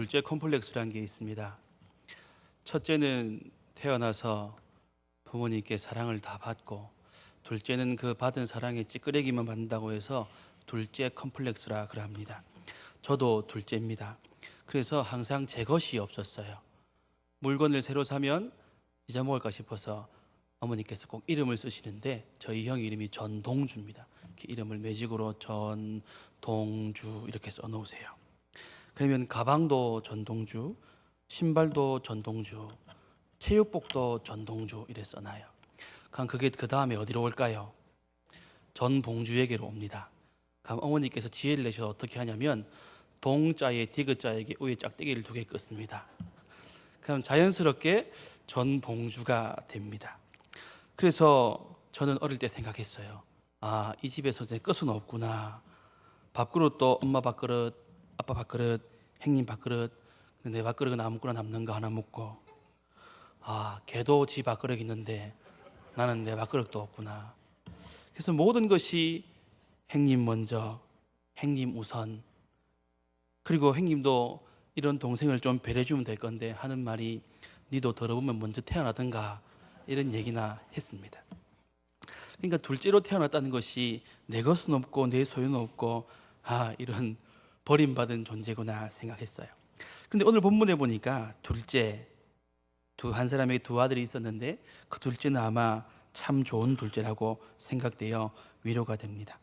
둘째 콤플렉스라는 게 있습니다. 첫째는 태어나서 부모님께 사랑을 다 받고, 둘째는 그 받은 사랑에 찌끄레기만 받는다고 해서 둘째 컴플렉스라 그럽니다. 저도 둘째입니다. 그래서 항상 제 것이 없었어요. 물건을 새로 사면 잊어먹을까 싶어서 어머니께서 꼭 이름을 쓰시는데 저희 형 이름이 전동주입니다. 이렇게 이름을 매직으로 전동주 이렇게 써놓으세요. 그러면 가방도 전동주, 신발도 전동주, 체육복도 전동주 이래 써놔요. 그럼 그게 그 다음에 어디로 올까요? 전봉주에게로 옵니다. 그럼 어머니께서 지혜를 내셔서 어떻게 하냐면 동자에 디귿자에게 위에 짝대기를 2개 긋습니다. 그럼 자연스럽게 전봉주가 됩니다. 그래서 저는 어릴 때 생각했어요. 아, 이 집에서 내 끝은 없구나. 밥그릇도 엄마 밥그릇, 아빠 밥그릇, 형님 밥그릇. 근데 내 밥그릇은 아무거나 남는 거 하나 먹고, 아, 걔도 지 밥그릇 있는데 나는 내 밥그릇도 없구나. 그래서 모든 것이 형님 먼저, 형님 우선. 그리고 형님도 이런 동생을 좀 배려주면 될 건데 하는 말이 니도 더러우면 먼저 태어나든가 이런 얘기나 했습니다. 그러니까 둘째로 태어났다는 것이 내 것은 없고 내 소유는 없고, 아, 이런 버림받은 존재구나 생각했어요. 근데 오늘 본문에 보니까 둘째, 한 사람에게 2아들이 있었는데 그 둘째는 아마 참 좋은 둘째라고 생각되어 위로가 됩니다.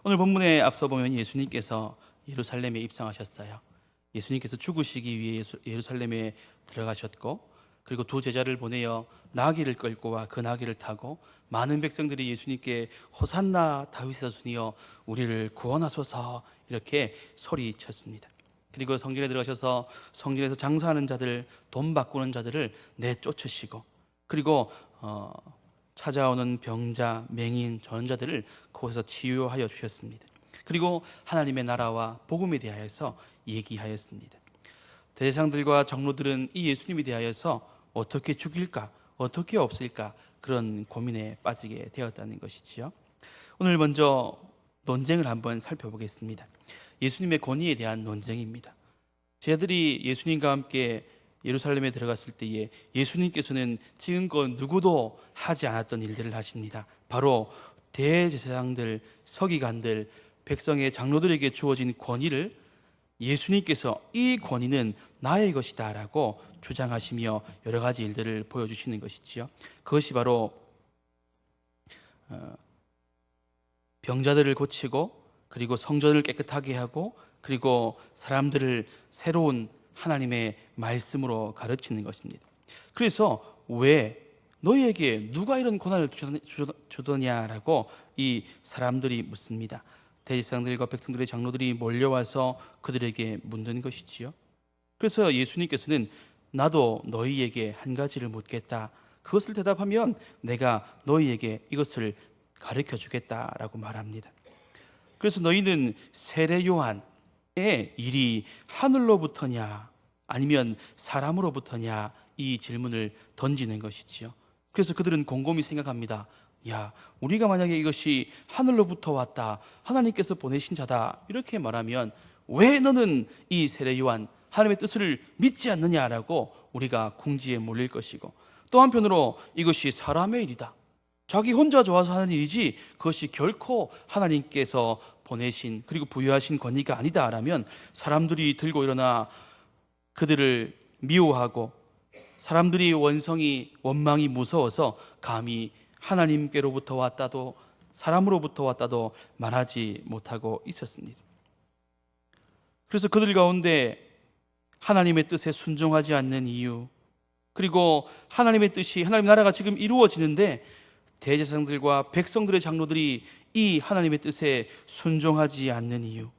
오늘 본문에 앞서 보면 예수님께서 예루살렘에 입성하셨어요. 예수님께서 죽으시기 위해 예루살렘에 들어가셨고, 그리고 2 제자를 보내어 나귀를 끌고 와 그 나귀를 타고 많은 백성들이 예수님께 호산나 다윗의 자손이여 우리를 구원하소서 이렇게 소리쳤습니다. 그리고 성전에 들어가셔서 성전에서 장사하는 자들, 돈 바꾸는 자들을 내쫓으시고, 그리고 찾아오는 병자, 맹인, 전자들을 그곳에서 치유하여 주셨습니다. 그리고 하나님의 나라와 복음에 대하여서 얘기하였습니다. 대제사장들과 장로들은 이 예수님에 대하여서 어떻게 죽일까, 어떻게 없앨까 그런 고민에 빠지게 되었다는 것이지요. 오늘 먼저 논쟁을 한번 살펴보겠습니다. 예수님의 권위에 대한 논쟁입니다. 제자들이 예수님과 함께 예루살렘에 들어갔을 때에 예수님께서는 지금껏 누구도 하지 않았던 일들을 하십니다. 바로 대제사장들, 서기관들, 백성의 장로들에게 주어진 권위를 예수님께서 이 권위는 나의 것이다 라고 주장하시며 여러 가지 일들을 보여주시는 것이지요. 그것이 바로 병자들을 고치고, 그리고 성전을 깨끗하게 하고, 그리고 사람들을 새로운 하나님의 말씀으로 가르치는 것입니다. 그래서 왜 너희에게 누가 이런 고난을 주더냐라고 이 사람들이 묻습니다. 대제사장들과 백성들의 장로들이 몰려와서 그들에게 묻는 것이지요. 그래서 예수님께서는 나도 너희에게 한 가지를 묻겠다. 그것을 대답하면 내가 너희에게 이것을 가르쳐 주겠다라고 말합니다. 그래서 너희는 세례 요한의 일이 하늘로부터냐 아니면 사람으로부터냐 이 질문을 던지는 것이지요. 그래서 그들은 곰곰이 생각합니다. 야, 우리가 만약에 이것이 하늘로부터 왔다, 하나님께서 보내신 자다 이렇게 말하면 왜 너는 이 세례 요한 하나님의 뜻을 믿지 않느냐라고 우리가 궁지에 몰릴 것이고, 또 한편으로 이것이 사람의 일이다, 자기 혼자 좋아서 하는 일이지 그것이 결코 하나님께서 보내신 그리고 부여하신 권위가 아니다라면 사람들이 들고 일어나 그들을 미워하고, 사람들이 원망이 무서워서 감히 하나님께로부터 왔다도 사람으로부터 왔다도 말하지 못하고 있었습니다. 그래서 그들 가운데 하나님의 뜻에 순종하지 않는 이유, 그리고 하나님의 뜻이, 하나님 나라가 지금 이루어지는데 대제사장들과 백성들의 장로들이 이 하나님의 뜻에 순종하지 않는 이유,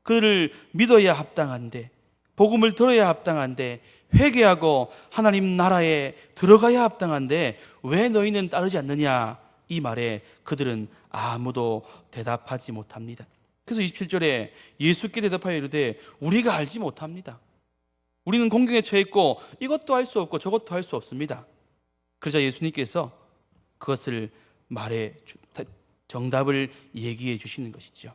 그들을 믿어야 합당한데, 복음을 들어야 합당한데, 회개하고 하나님 나라에 들어가야 합당한데 왜 너희는 따르지 않느냐, 이 말에 그들은 아무도 대답하지 못합니다. 그래서 27절에 예수께 대답하여 이르되 우리가 알지 못합니다. 우리는 공경에 처해 있고 이것도 할 수 없고 저것도 할 수 없습니다. 그러자 예수님께서 그것을 정답을 얘기해 주시는 것이죠.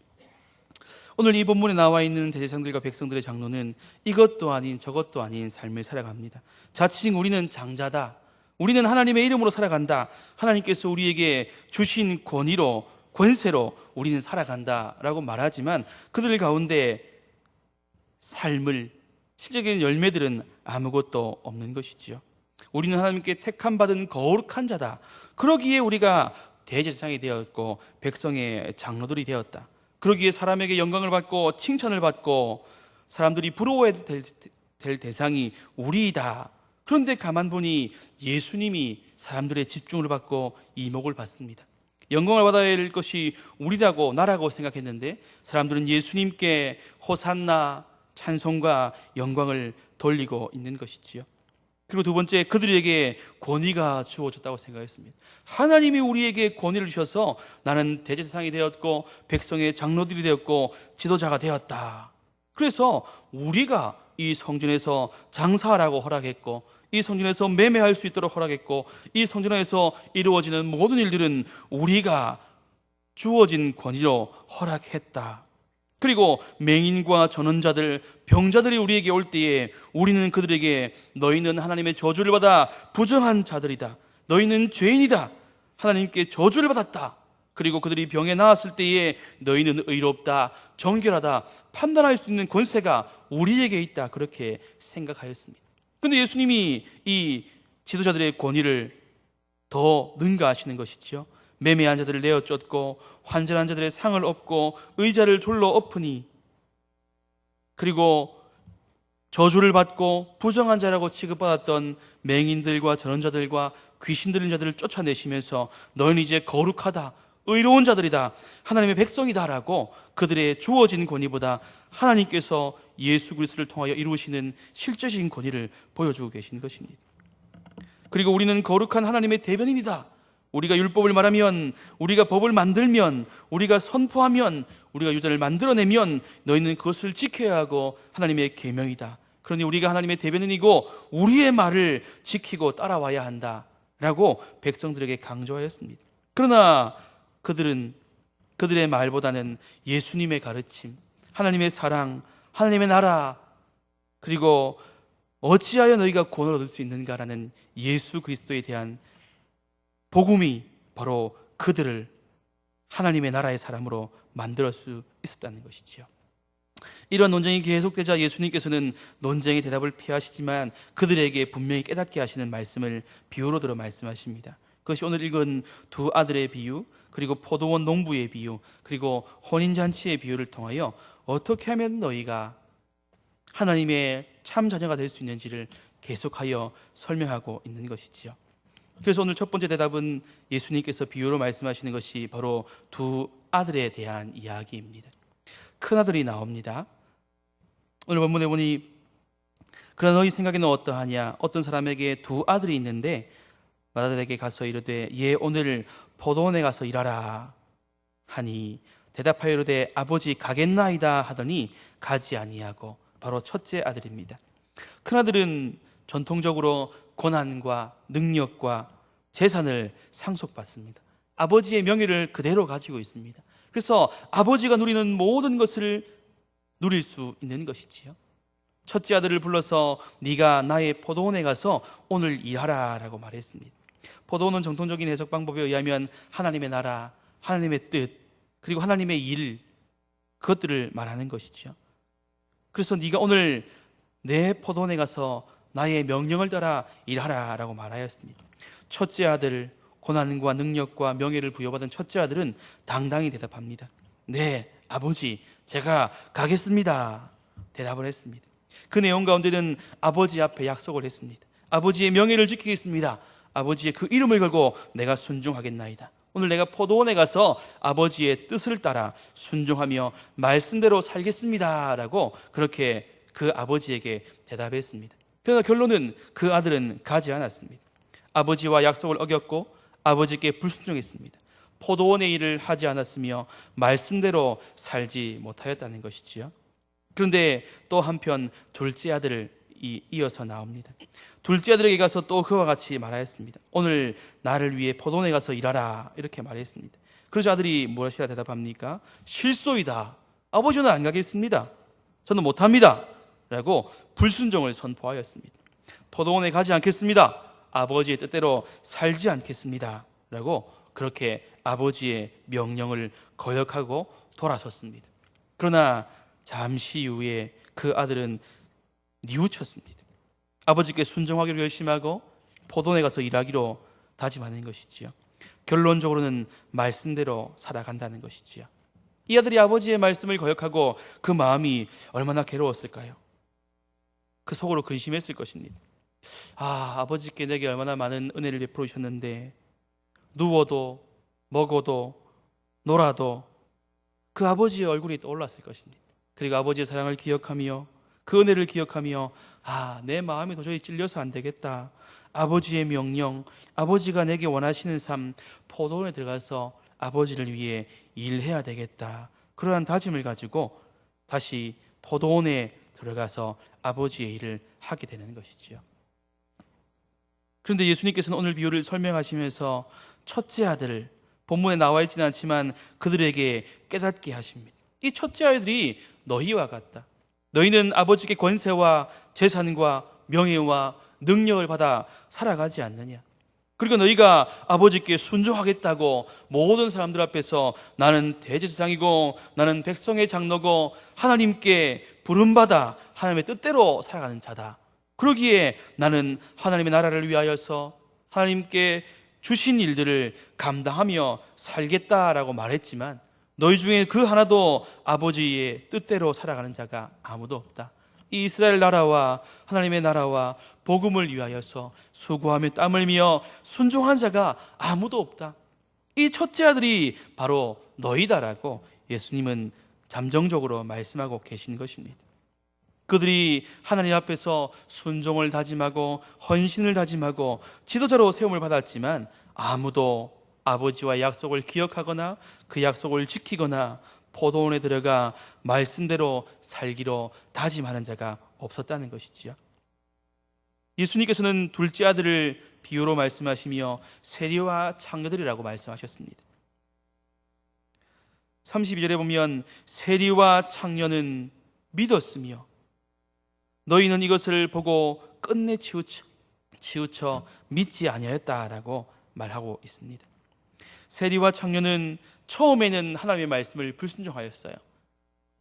오늘 이 본문에 나와 있는 대제사장들과 백성들의 장로는 이것도 아닌 저것도 아닌 삶을 살아갑니다. 자칭 우리는 장자다, 우리는 하나님의 이름으로 살아간다, 하나님께서 우리에게 주신 권위로, 권세로 우리는 살아간다 라고 말하지만 그들 가운데 삶을, 실제적인 열매들은 아무것도 없는 것이지요. 우리는 하나님께 택함받은 거룩한 자다, 그러기에 우리가 대제사장이 되었고 백성의 장로들이 되었다, 그러기에 사람에게 영광을 받고 칭찬을 받고 사람들이 부러워해야 될 대상이 우리이다. 그런데 가만 보니 예수님이 사람들의 집중을 받고 이목을 받습니다. 영광을 받아야 할 것이 우리라고, 나라고 생각했는데 사람들은 예수님께 호산나, 찬송과 영광을 돌리고 있는 것이지요. 그리고 두 번째, 그들에게 권위가 주어졌다고 생각했습니다. 하나님이 우리에게 권위를 주셔서 나는 대제사장이 되었고 백성의 장로들이 되었고 지도자가 되었다. 그래서 우리가 이 성전에서 장사하라고 허락했고, 이 성전에서 매매할 수 있도록 허락했고, 이 성전에서 이루어지는 모든 일들은 우리가 주어진 권위로 허락했다. 그리고 맹인과 전원자들, 병자들이 우리에게 올 때에 우리는 그들에게 너희는 하나님의 저주를 받아 부정한 자들이다, 너희는 죄인이다, 하나님께 저주를 받았다, 그리고 그들이 병에 나았을 때에 너희는 의롭다, 정결하다, 판단할 수 있는 권세가 우리에게 있다, 그렇게 생각하였습니다. 그런데 예수님이 이 지도자들의 권위를 더 능가하시는 것이지요. 매매한 자들을 내어 쫓고 환전한 자들의 상을 엎고 의자를 둘러 엎으니, 그리고 저주를 받고 부정한 자라고 취급받았던 맹인들과 전원자들과 귀신 들린 자들을 쫓아내시면서 너희는 이제 거룩하다, 의로운 자들이다, 하나님의 백성이다라고 그들의 주어진 권위보다 하나님께서 예수 그리스도를 통하여 이루시는 실제적인 권위를 보여주고 계신 것입니다. 그리고 우리는 거룩한 하나님의 대변인이다. 우리가 율법을 말하면, 우리가 법을 만들면, 우리가 선포하면, 우리가 유전을 만들어내면 너희는 그것을 지켜야 하고 하나님의 계명이다. 그러니 우리가 하나님의 대변인이고 우리의 말을 지키고 따라와야 한다라고 백성들에게 강조하였습니다. 그러나 그들은 그들의 말보다는 예수님의 가르침, 하나님의 사랑, 하나님의 나라, 그리고 어찌하여 너희가 구원을 얻을 수 있는가라는 예수 그리스도에 대한 복음이 바로 그들을 하나님의 나라의 사람으로 만들 수 있었다는 것이지요. 이런 논쟁이 계속되자 예수님께서는 논쟁의 대답을 피하시지만 그들에게 분명히 깨닫게 하시는 말씀을 비유로 들어 말씀하십니다. 그것이 오늘 읽은 두 아들의 비유, 그리고 포도원 농부의 비유, 그리고 혼인잔치의 비유를 통하여 어떻게 하면 너희가 하나님의 참 자녀가 될 수 있는지를 계속하여 설명하고 있는 것이지요. 그래서 오늘 첫 번째 대답은 예수님께서 비유로 말씀하시는 것이 바로 두 아들에 대한 이야기입니다. 큰 아들이 나옵니다. 오늘 본문에 보니 그러나 너희 생각에는 어떠하냐, 어떤 사람에게 두 아들이 있는데 맏아들에게 가서 이르되 얘 오늘 포도원에 가서 일하라 하니 대답하여 이르되 아버지 가겠나이다 하더니 가지 아니하고, 바로 첫째 아들입니다. 큰 아들은 전통적으로 고난과 능력과 재산을 상속받습니다. 아버지의 명예를 그대로 가지고 있습니다. 그래서 아버지가 누리는 모든 것을 누릴 수 있는 것이지요. 첫째 아들을 불러서 네가 나의 포도원에 가서 오늘 일하라 라고 말했습니다. 포도원은 정통적인 해석 방법에 의하면 하나님의 나라, 하나님의 뜻, 그리고 하나님의 일, 그것들을 말하는 것이지요. 그래서 네가 오늘 내 포도원에 가서 나의 명령을 따라 일하라 라고 말하였습니다. 첫째 아들, 고난과 능력과 명예를 부여받은 첫째 아들은 당당히 대답합니다. 네, 아버지, 제가 가겠습니다. 대답을 했습니다. 그 내용 가운데는 아버지 앞에 약속을 했습니다. 아버지의 명예를 지키겠습니다. 아버지의 그 이름을 걸고 내가 순종하겠나이다. 오늘 내가 포도원에 가서 아버지의 뜻을 따라 순종하며 말씀대로 살겠습니다 라고 그렇게 그 아버지에게 대답했습니다. 그러나 결론은 그 아들은 가지 않았습니다. 아버지와 약속을 어겼고 아버지께 불순종했습니다. 포도원의 일을 하지 않았으며 말씀대로 살지 못하였다는 것이지요. 그런데 또 한편 둘째 아들이 이어서 나옵니다. 둘째 아들에게 가서 또 그와 같이 말하였습니다. 오늘 나를 위해 포도원에 가서 일하라 이렇게 말했습니다. 그러자 아들이 무엇이라 대답합니까? 실소이다. 아버지는 안 가겠습니다. 저는 못합니다. 라고 불순종을 선포하였습니다. 포도원에 가지 않겠습니다. 아버지의 뜻대로 살지 않겠습니다. 라고 그렇게 아버지의 명령을 거역하고 돌아섰습니다. 그러나 잠시 후에 그 아들은 뉘우쳤습니다. 아버지께 순종하기로 결심하고 포도원에 가서 일하기로 다짐하는 것이지요. 결론적으로는 말씀대로 살아간다는 것이지요. 이 아들이 아버지의 말씀을 거역하고 그 마음이 얼마나 괴로웠을까요? 그 속으로 근심했을 것입니다. 아버지께 내게 얼마나 많은 은혜를 베풀어 주셨는데 누워도 먹어도 놀아도 그 아버지의 얼굴이 떠올랐을 것입니다. 그리고 아버지의 사랑을 기억하며 그 은혜를 기억하며 내 마음이 도저히 찔려서 안 되겠다. 아버지의 명령, 아버지가 내게 원하시는 삶, 포도원에 들어가서 아버지를 위해 일해야 되겠다. 그러한 다짐을 가지고 다시 포도원에 들어가서 아버지의 일을 하게 되는 것이지요. 그런데 예수님께서는 오늘 비유를 설명하시면서 첫째 아들을, 본문에 나와 있지는 않지만 그들에게 깨닫게 하십니다. 이 첫째 아이들이 너희와 같다. 너희는 아버지께 권세와 재산과 명예와 능력을 받아 살아가지 않느냐. 그리고 너희가 아버지께 순종하겠다고 모든 사람들 앞에서 나는 대제사장이고 나는 백성의 장로고 하나님께 부름받아 하나님의 뜻대로 살아가는 자다. 그러기에 나는 하나님의 나라를 위하여서 하나님께 주신 일들을 감당하며 살겠다라고 말했지만 너희 중에 그 하나도 아버지의 뜻대로 살아가는 자가 아무도 없다. 이 이스라엘 나라와 하나님의 나라와 복음을 위하여서 수고하며 땀 흘리며 순종한 자가 아무도 없다. 이 첫째 아들이 바로 너희다라고 예수님은 잠정적으로 말씀하고 계신 것입니다. 그들이 하나님 앞에서 순종을 다짐하고 헌신을 다짐하고 지도자로 세움을 받았지만 아무도 아버지와 약속을 기억하거나 그 약속을 지키거나 포도원에 들어가 말씀대로 살기로 다짐하는 자가 없었다는 것이지요. 예수님께서는 둘째 아들을 비유로 말씀하시며 세리와 창녀들이라고 말씀하셨습니다. 32절에 보면 세리와 창녀는 믿었으며 너희는 이것을 보고 끝내 치우쳐 믿지 아니하였다라고 말하고 있습니다. 세리와 창녀는 처음에는 하나님의 말씀을 불순종하였어요.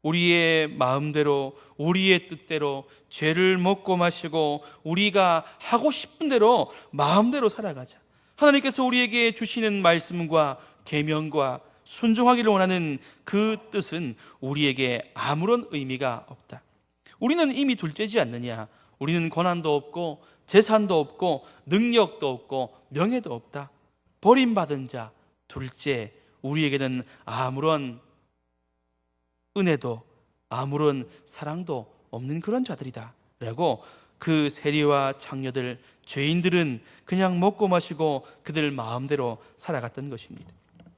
우리의 마음대로 우리의 뜻대로 죄를 먹고 마시고 우리가 하고 싶은 대로 마음대로 살아가자. 하나님께서 우리에게 주시는 말씀과 계명과 순종하기를 원하는 그 뜻은 우리에게 아무런 의미가 없다. 우리는 이미 둘째지 않느냐. 우리는 권한도 없고 재산도 없고 능력도 없고 명예도 없다. 버림받은 자, 둘째, 우리에게는 아무런 은혜도 아무런 사랑도 없는 그런 자들이다 라고 그 세리와 창녀들, 죄인들은 그냥 먹고 마시고 그들 마음대로 살아갔던 것입니다.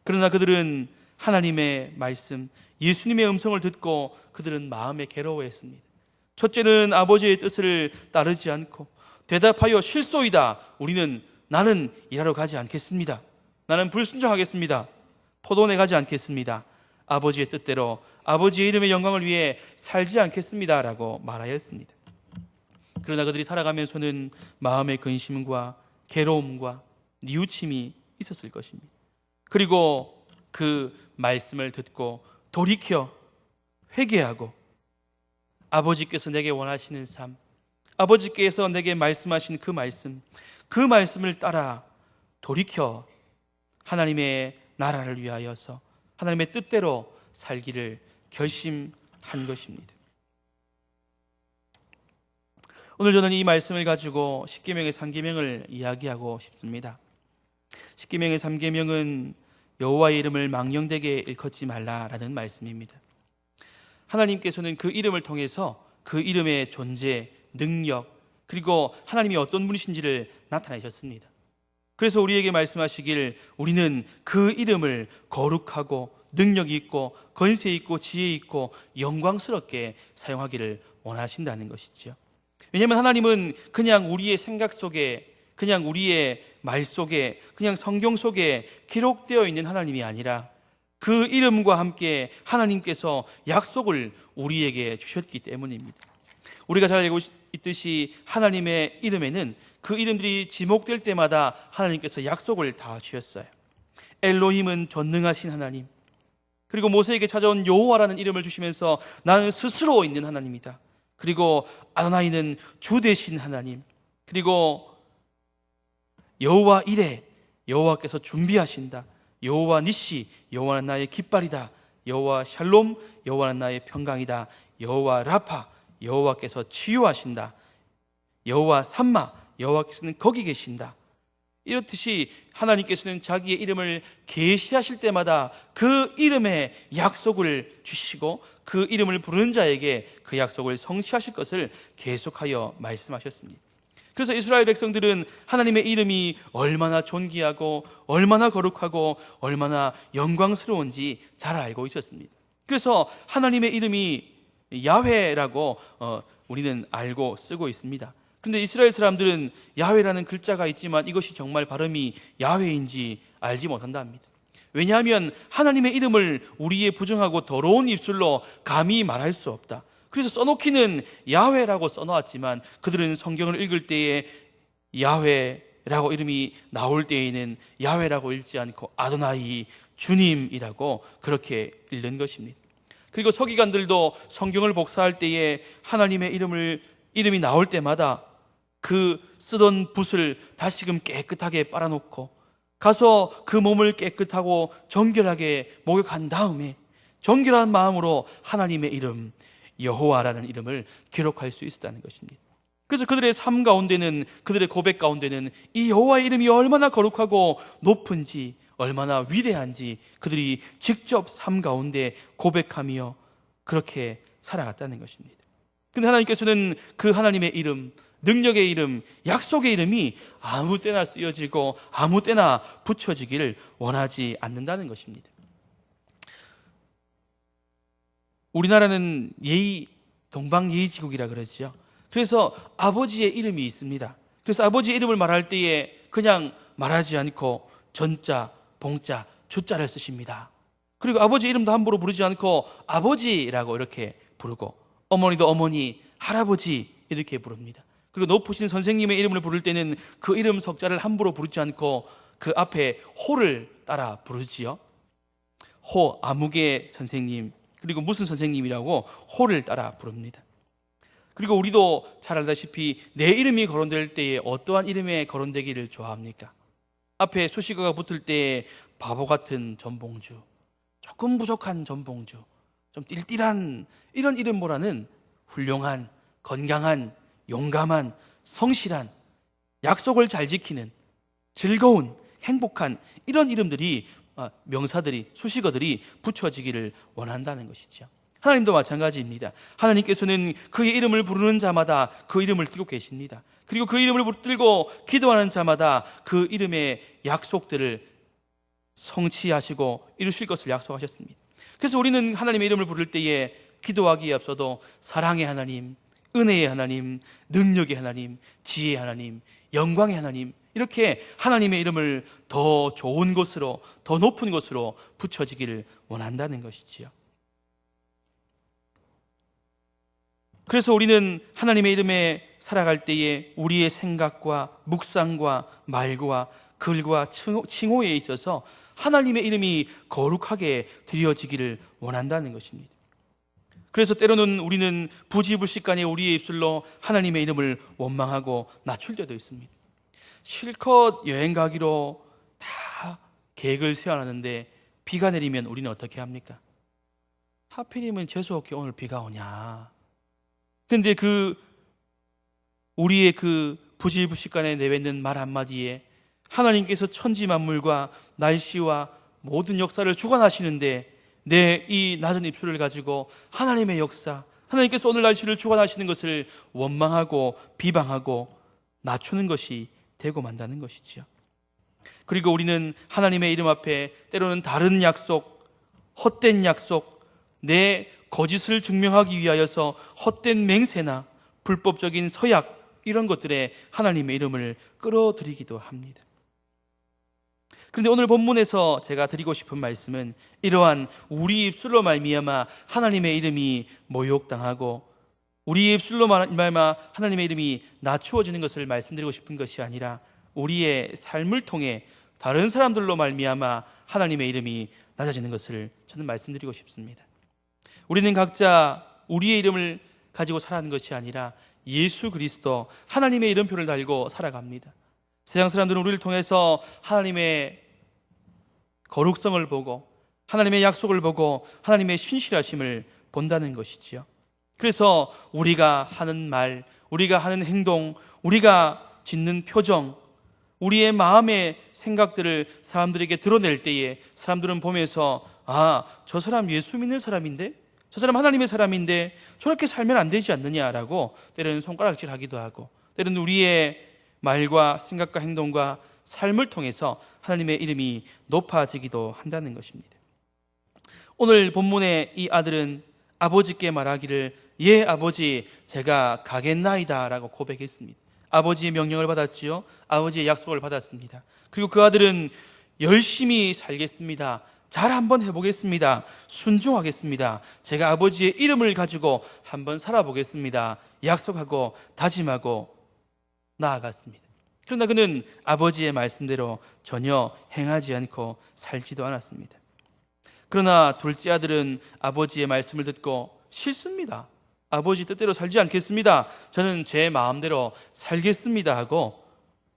그러나 그들은 하나님의 말씀, 예수님의 음성을 듣고 그들은 마음에 괴로워했습니다. 첫째는 아버지의 뜻을 따르지 않고 대답하여 실소이다. 나는 일하러 가지 않겠습니다. 나는 불순종하겠습니다. 포도원에 가지 않겠습니다. 아버지의 뜻대로 아버지의 이름의 영광을 위해 살지 않겠습니다 라고 말하였습니다. 그러나 그들이 살아가면서는 마음의 근심과 괴로움과 뉘우침이 있었을 것입니다. 그리고 그 말씀을 듣고 돌이켜 회개하고 아버지께서 내게 원하시는 삶, 아버지께서 내게 말씀하신 그 말씀을 따라 돌이켜 하나님의 나라를 위하여서 하나님의 뜻대로 살기를 결심한 것입니다. 오늘 저는 이 말씀을 가지고 십계명의 3계명을 이야기하고 싶습니다. 십계명의 3계명은 여호와의 이름을 망령되게 일컫지 말라라는 말씀입니다. 하나님께서는 그 이름을 통해서 그 이름의 존재, 능력, 그리고 하나님이 어떤 분이신지를 나타내셨습니다. 그래서 우리에게 말씀하시길 우리는 그 이름을 거룩하고 능력이 있고 권세 있고 지혜 있고 영광스럽게 사용하기를 원하신다는 것이죠. 왜냐하면 하나님은 그냥 우리의 생각 속에, 그냥 우리의 말 속에, 그냥 성경 속에 기록되어 있는 하나님이 아니라 그 이름과 함께 하나님께서 약속을 우리에게 주셨기 때문입니다. 우리가 잘 알고 있듯이 하나님의 이름에는 그 이름들이 지목될 때마다 하나님께서 약속을 다 주셨어요. 엘로힘은 전능하신 하나님, 그리고 모세에게 찾아온 여호와라는 이름을 주시면서 나는 스스로 있는 하나님이다. 그리고 아도나이는 주 되신 하나님, 그리고 여호와 이레, 여호와께서 준비하신다. 여호와 니시, 여호와는 나의 깃발이다. 여호와 샬롬, 여호와는 나의 평강이다. 여호와 라파, 여호와께서 치유하신다. 여호와 삼마, 여호와께서는 거기 계신다. 이렇듯이 하나님께서는 자기의 이름을 계시하실 때마다 그 이름의 약속을 주시고 그 이름을 부르는 자에게 그 약속을 성취하실 것을 계속하여 말씀하셨습니다. 그래서 이스라엘 백성들은 하나님의 이름이 얼마나 존귀하고 얼마나 거룩하고 얼마나 영광스러운지 잘 알고 있었습니다. 그래서 하나님의 이름이 야훼라고 우리는 알고 쓰고 있습니다. 그런데 이스라엘 사람들은 야훼라는 글자가 있지만 이것이 정말 발음이 야훼인지 알지 못한다 합니다. 왜냐하면 하나님의 이름을 우리의 부정하고 더러운 입술로 감히 말할 수 없다. 그래서 써놓기는 야훼라고 써놓았지만 그들은 성경을 읽을 때에 야훼라고 이름이 나올 때에는 야훼라고 읽지 않고 아도나이, 주님이라고 그렇게 읽는 것입니다. 그리고 서기관들도 성경을 복사할 때에 하나님의 이름이 나올 때마다 그 쓰던 붓을 다시금 깨끗하게 빨아놓고 가서 그 몸을 깨끗하고 정결하게 목욕한 다음에 정결한 마음으로 하나님의 이름 여호와라는 이름을 기록할 수 있었다는 것입니다. 그래서 그들의 삶 가운데는, 그들의 고백 가운데는 이 여호와의 이름이 얼마나 거룩하고 높은지, 얼마나 위대한지 그들이 직접 삶 가운데 고백하며 그렇게 살아갔다는 것입니다. 그런데 하나님께서는 그 하나님의 이름, 능력의 이름, 약속의 이름이 아무 때나 쓰여지고 아무 때나 붙여지기를 원하지 않는다는 것입니다. 우리나라는 동방예의지국이라 그러죠. 그래서 아버지의 이름이 있습니다. 그래서 아버지의 이름을 말할 때에 그냥 말하지 않고 전자, 봉자, 주자를 쓰십니다. 그리고 아버지 이름도 함부로 부르지 않고 아버지라고 이렇게 부르고, 어머니도 어머니, 할아버지 이렇게 부릅니다. 그리고 높으신 선생님의 이름을 부를 때는 그 이름 석자를 함부로 부르지 않고 그 앞에 호를 따라 부르지요. 호, 아무개 선생님, 그리고 무슨 선생님이라고 호를 따라 부릅니다. 그리고 우리도 잘 알다시피 내 이름이 거론될 때에 어떠한 이름에 거론되기를 좋아합니까? 앞에 수식어가 붙을 때에 바보 같은 전봉주, 조금 부족한 전봉주, 좀 띨띨한 이런 이름보다는 훌륭한, 건강한, 용감한, 성실한, 약속을 잘 지키는, 즐거운, 행복한 이런 이름들이, 명사들이, 수식어들이 붙여지기를 원한다는 것이죠. 하나님도 마찬가지입니다. 하나님께서는 그의 이름을 부르는 자마다 그 이름을 들고 계십니다. 그리고 그 이름을 들고 기도하는 자마다 그 이름의 약속들을 성취하시고 이루실 것을 약속하셨습니다. 그래서 우리는 하나님의 이름을 부를 때에 기도하기에 앞서도 사랑의 하나님, 은혜의 하나님, 능력의 하나님, 지혜의 하나님, 영광의 하나님, 이렇게 하나님의 이름을 더 좋은 곳으로, 더 높은 곳으로 붙여지기를 원한다는 것이지요. 그래서 우리는 하나님의 이름에 살아갈 때에 우리의 생각과 묵상과 말과 글과 칭호에 있어서 하나님의 이름이 거룩하게 드려지기를 원한다는 것입니다. 그래서 때로는 우리는 부지불식간에 우리의 입술로 하나님의 이름을 원망하고 낮출 때도 있습니다. 실컷 여행 가기로 다 계획을 세워놨는데 비가 내리면 우리는 어떻게 합니까? 하필이면 재수없게 오늘 비가 오냐. 그런데 우리의 그 부지불식간에 내뱉는 말 한마디에 하나님께서 천지 만물과 날씨와 모든 역사를 주관하시는데 내 이 낮은 입술을 가지고 하나님의 역사, 하나님께서 오늘 날씨를 주관하시는 것을 원망하고 비방하고 낮추는 것이 되고 만다는 것이지요. 그리고 우리는 하나님의 이름 앞에 때로는 다른 약속, 헛된 약속, 내 거짓을 증명하기 위하여서 헛된 맹세나 불법적인 서약, 이런 것들에 하나님의 이름을 끌어들이기도 합니다. 그런데 오늘 본문에서 제가 드리고 싶은 말씀은 이러한 우리 입술로 말미암아 하나님의 이름이 모욕당하고 우리 입술로 말미암아 하나님의 이름이 낮추어지는 것을 말씀드리고 싶은 것이 아니라 우리의 삶을 통해 다른 사람들로 말미암아 하나님의 이름이 낮아지는 것을 저는 말씀드리고 싶습니다. 우리는 각자 우리의 이름을 가지고 살아가는 것이 아니라 예수 그리스도 하나님의 이름표를 달고 살아갑니다. 세상 사람들은 우리를 통해서 하나님의 거룩성을 보고 하나님의 약속을 보고 하나님의 신실하심을 본다는 것이지요. 그래서 우리가 하는 말, 우리가 하는 행동, 우리가 짓는 표정, 우리의 마음의 생각들을 사람들에게 드러낼 때에 사람들은 보면서 저 사람 예수 믿는 사람인데, 저 사람 하나님의 사람인데 저렇게 살면 안 되지 않느냐라고 때로는 손가락질하기도 하고, 때로는 우리의 말과 생각과 행동과 삶을 통해서 하나님의 이름이 높아지기도 한다는 것입니다. 오늘 본문의 이 아들은 아버지께 말하기를 예 아버지 제가 가겠나이다 라고 고백했습니다. 아버지의 명령을 받았지요. 아버지의 약속을 받았습니다. 그리고 그 아들은 열심히 살겠습니다. 잘 한번 해보겠습니다. 순종하겠습니다. 제가 아버지의 이름을 가지고 한번 살아보겠습니다. 약속하고 다짐하고 나아갔습니다. 그러나 그는 아버지의 말씀대로 전혀 행하지 않고 살지도 않았습니다. 그러나 둘째 아들은 아버지의 말씀을 듣고 싫습니다. 아버지 뜻대로 살지 않겠습니다. 저는 제 마음대로 살겠습니다 하고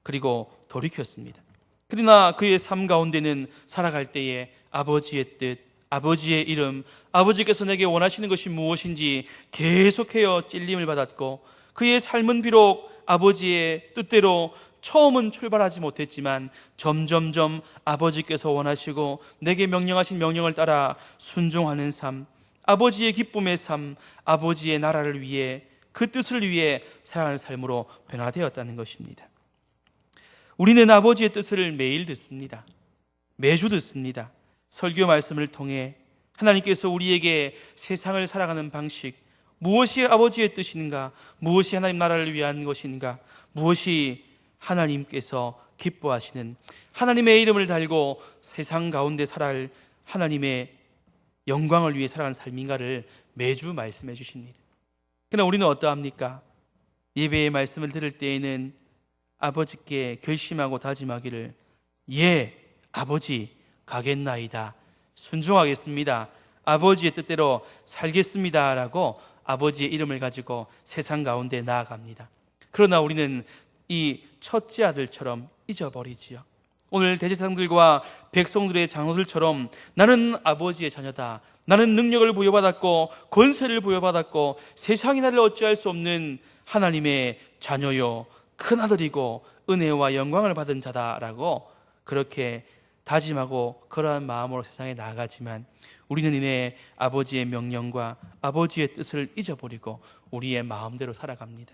그리고 돌이켰습니다. 그러나 그의 삶 가운데는 살아갈 때에 아버지의 뜻, 아버지의 이름, 아버지께서 내게 원하시는 것이 무엇인지 계속해서 찔림을 받았고 그의 삶은 비록 아버지의 뜻대로 처음은 출발하지 못했지만 점점점 아버지께서 원하시고 내게 명령하신 명령을 따라 순종하는 삶, 아버지의 기쁨의 삶, 아버지의 나라를 위해 그 뜻을 위해 살아가는 삶으로 변화되었다는 것입니다. 우리는 아버지의 뜻을 매일 듣습니다. 매주 듣습니다. 설교 말씀을 통해 하나님께서 우리에게 세상을 살아가는 방식, 무엇이 아버지의 뜻인가, 무엇이 하나님 나라를 위한 것인가, 무엇이 하나님께서 기뻐하시는 하나님의 이름을 달고 세상 가운데 살아갈 하나님의 영광을 위해 살아가는 삶인가를 매주 말씀해 주십니다. 그러나 우리는 어떠합니까? 예배의 말씀을 들을 때에는 아버지께 결심하고 다짐하기를 예, 아버지 가겠나이다. 순종하겠습니다. 아버지의 뜻대로 살겠습니다. 라고 아버지의 이름을 가지고 세상 가운데 나아갑니다. 그러나 우리는 이 첫째 아들처럼 잊어버리지요. 오늘 대제사장들과 백성들의 장로들처럼 나는 아버지의 자녀다. 나는 능력을 부여받았고 권세를 부여받았고 세상이 나를 어찌할 수 없는 하나님의 자녀요 큰아들이고 은혜와 영광을 받은 자다라고 그렇게 다짐하고 그러한 마음으로 세상에 나아가지만 우리는 이내 아버지의 명령과 아버지의 뜻을 잊어버리고 우리의 마음대로 살아갑니다.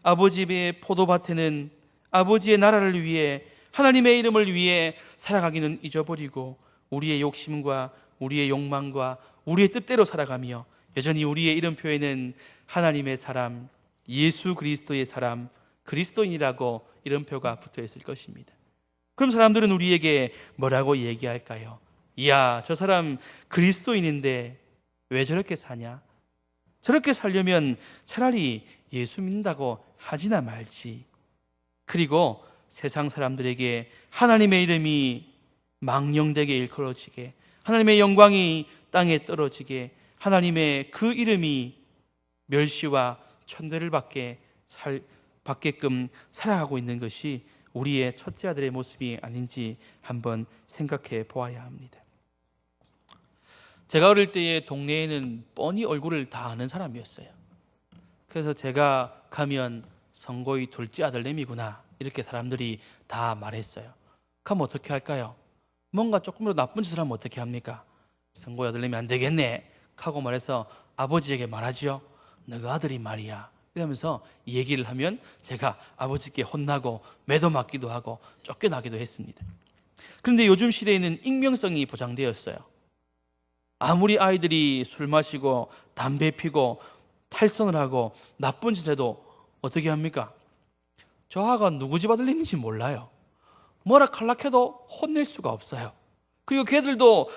아버지의 포도밭에는 아버지의 나라를 위해 하나님의 이름을 위해 살아가기는 잊어버리고 우리의 욕심과 우리의 욕망과 우리의 뜻대로 살아가며 여전히 우리의 이름표에는 하나님의 사람, 예수 그리스도의 사람, 그리스도인이라고 이름표가 붙어 있을 것입니다. 그럼 사람들은 우리에게 뭐라고 얘기할까요? 이야, 저 사람 그리스도인인데 왜 저렇게 사냐? 저렇게 살려면 차라리 예수 믿는다고 하지나 말지. 그리고 세상 사람들에게 하나님의 이름이 망령되게 일컬어지게, 하나님의 영광이 땅에 떨어지게, 하나님의 그 이름이 멸시와 천대를 받게끔 살아가고 있는 것이 우리의 첫째 아들의 모습이 아닌지 한번 생각해 보아야 합니다. 제가 어릴 때에 동네에는 뻔히 얼굴을 다 아는 사람이었어요. 그래서 제가 가면 성고의 둘째 아들내미구나 이렇게 사람들이 다 말했어요. 그럼 어떻게 할까요? 뭔가 조금이라도 나쁜 짓을 하면 어떻게 합니까? 성고의 아들내미 안 되겠네 하고 말해서 아버지에게 말하지요. 너가 아들이 말이야 이러면서 이 얘기를 하면 제가 아버지께 혼나고 매도 맞기도 하고 쫓겨나기도 했습니다. 그런데 요즘 시대에는 익명성이 보장되었어요. 아무리 아이들이 술 마시고 담배 피고 탈선을 하고 나쁜 짓 해도 어떻게 합니까? 저 아가 누구 집 아들님인지 몰라요. 뭐라 칼락해도 혼낼 수가 없어요. 그리고 걔들도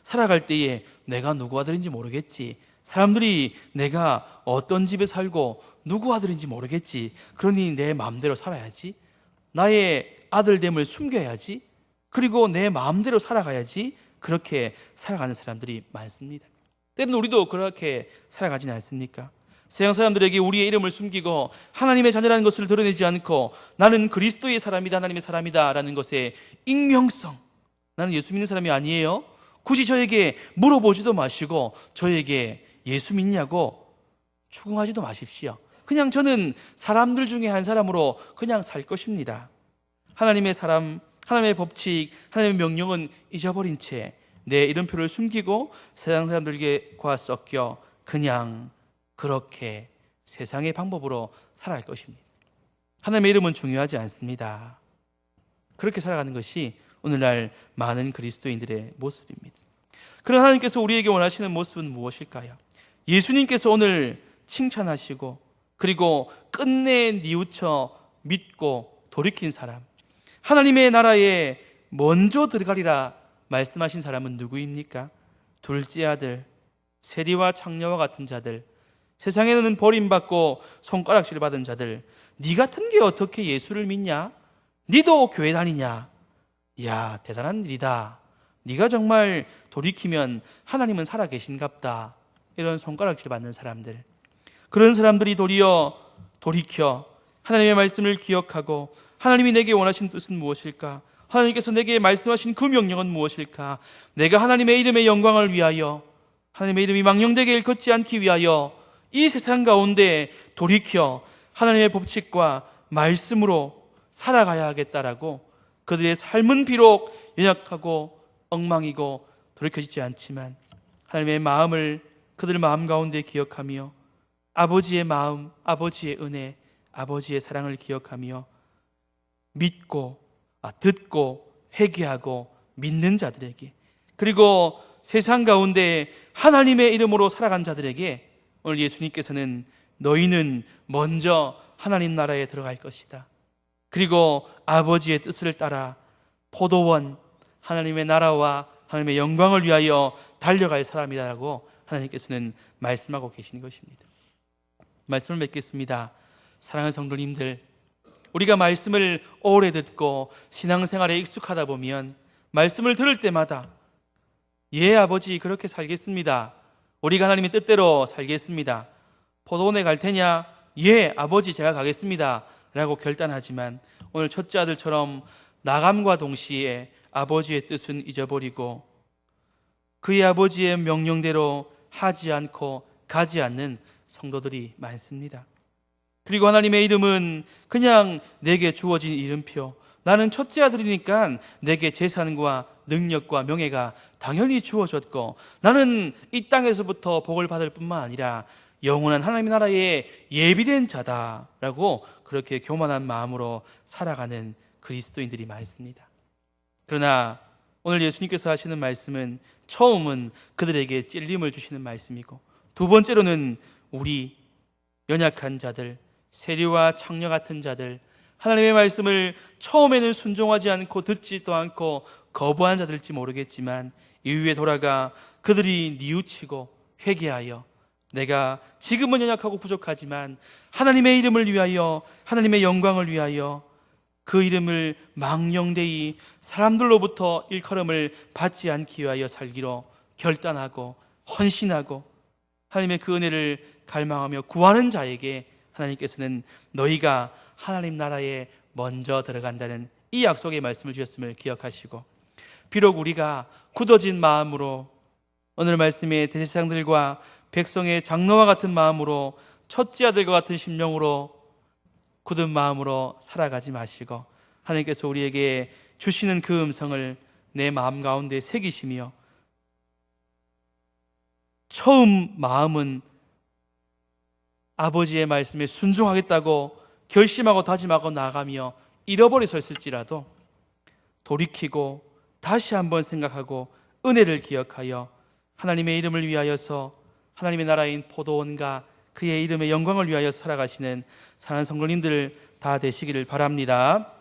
살아갈 때에 내가 누구 아들인지 모르겠지, 사람들이 내가 어떤 집에 살고 누구 아들인지 모르겠지, 그러니 내 마음대로 살아야지, 나의 아들됨을 숨겨야지, 그리고 내 마음대로 살아가야지, 그렇게 살아가는 사람들이 많습니다. 때로는 우리도 그렇게 살아가지는 않습니까? 세상 사람들에게 우리의 이름을 숨기고 하나님의 자녀라는 것을 드러내지 않고 나는 그리스도의 사람이다, 하나님의 사람이다 라는 것의 익명성, 나는 예수 믿는 사람이 아니에요, 굳이 저에게 물어보지도 마시고 저에게 예수 믿냐고 추궁하지도 마십시오. 그냥 저는 사람들 중에 한 사람으로 그냥 살 것입니다. 하나님의 사람, 하나님의 법칙, 하나님의 명령은 잊어버린 채 내 이름표를 숨기고 세상 사람들과 섞여 그냥 그렇게 세상의 방법으로 살아갈 것입니다. 하나님의 이름은 중요하지 않습니다. 그렇게 살아가는 것이 오늘날 많은 그리스도인들의 모습입니다. 그런 하나님께서 우리에게 원하시는 모습은 무엇일까요? 예수님께서 오늘 칭찬하시고 그리고 끝내 뉘우쳐 믿고 돌이킨 사람, 하나님의 나라에 먼저 들어가리라 말씀하신 사람은 누구입니까? 둘째 아들, 세리와 창녀와 같은 자들, 세상에는 버림받고 손가락질 받은 자들, 네 같은 게 어떻게 예수를 믿냐? 네도 교회 다니냐? 이야, 대단한 일이다. 네가 정말 돌이키면 하나님은 살아계신갑다. 이런 손가락질 받는 사람들, 그런 사람들이 도리어 돌이켜 하나님의 말씀을 기억하고 하나님이 내게 원하신 뜻은 무엇일까? 하나님께서 내게 말씀하신 그 명령은 무엇일까? 내가 하나님의 이름의 영광을 위하여, 하나님의 이름이 망령되게 일컫지 않기 위하여 이 세상 가운데 돌이켜 하나님의 법칙과 말씀으로 살아가야 하겠다라고, 그들의 삶은 비록 연약하고 엉망이고 돌이켜지지 않지만 하나님의 마음을 그들 마음 가운데 기억하며 아버지의 마음, 아버지의 은혜, 아버지의 사랑을 기억하며 믿고 듣고 회개하고 믿는 자들에게, 그리고 세상 가운데 하나님의 이름으로 살아간 자들에게 오늘 예수님께서는 너희는 먼저 하나님 나라에 들어갈 것이다, 그리고 아버지의 뜻을 따라 포도원, 하나님의 나라와 하나님의 영광을 위하여 달려갈 사람이라고 하나님께서는 말씀하고 계신 것입니다. 말씀을 맺겠습니다. 사랑하는 성도님들, 우리가 말씀을 오래 듣고 신앙생활에 익숙하다 보면 말씀을 들을 때마다 예 아버지 그렇게 살겠습니다, 우리가 하나님의 뜻대로 살겠습니다, 포도원에 갈 테냐? 예 아버지 제가 가겠습니다 라고 결단하지만 오늘 첫째 아들처럼 나감과 동시에 아버지의 뜻은 잊어버리고 그의 아버지의 명령대로 하지 않고 가지 않는 성도들이 많습니다. 그리고 하나님의 이름은 그냥 내게 주어진 이름표, 나는 첫째 아들이니까 내게 재산과 능력과 명예가 당연히 주어졌고 나는 이 땅에서부터 복을 받을 뿐만 아니라 영원한 하나님의 나라에 예비된 자다라고 그렇게 교만한 마음으로 살아가는 그리스도인들이 많습니다. 그러나 오늘 예수님께서 하시는 말씀은 처음은 그들에게 찔림을 주시는 말씀이고, 두 번째로는 우리 연약한 자들, 세리와 창녀 같은 자들, 하나님의 말씀을 처음에는 순종하지 않고 듣지도 않고 거부한 자들일지 모르겠지만 이후에 돌아가 그들이 뉘우치고 회개하여 내가 지금은 연약하고 부족하지만 하나님의 이름을 위하여, 하나님의 영광을 위하여 그 이름을 망령되이 사람들로부터 일컬음을 받지 않기 위하여 살기로 결단하고 헌신하고 하나님의 그 은혜를 갈망하며 구하는 자에게 하나님께서는 너희가 하나님 나라에 먼저 들어간다는 이 약속의 말씀을 주셨음을 기억하시고, 비록 우리가 굳어진 마음으로 오늘 말씀의 대제사장들과 백성의 장로와 같은 마음으로, 첫째 아들과 같은 심령으로 굳은 마음으로 살아가지 마시고 하나님께서 우리에게 주시는 그 음성을 내 마음 가운데 새기시며, 처음 마음은 아버지의 말씀에 순종하겠다고 결심하고 다짐하고 나가며 잃어버렸을지라도 돌이키고 다시 한번 생각하고 은혜를 기억하여 하나님의 이름을 위하여서 하나님의 나라인 포도원과 그의 이름의 영광을 위하여 살아가시는 사랑하는 성도님들 다 되시기를 바랍니다.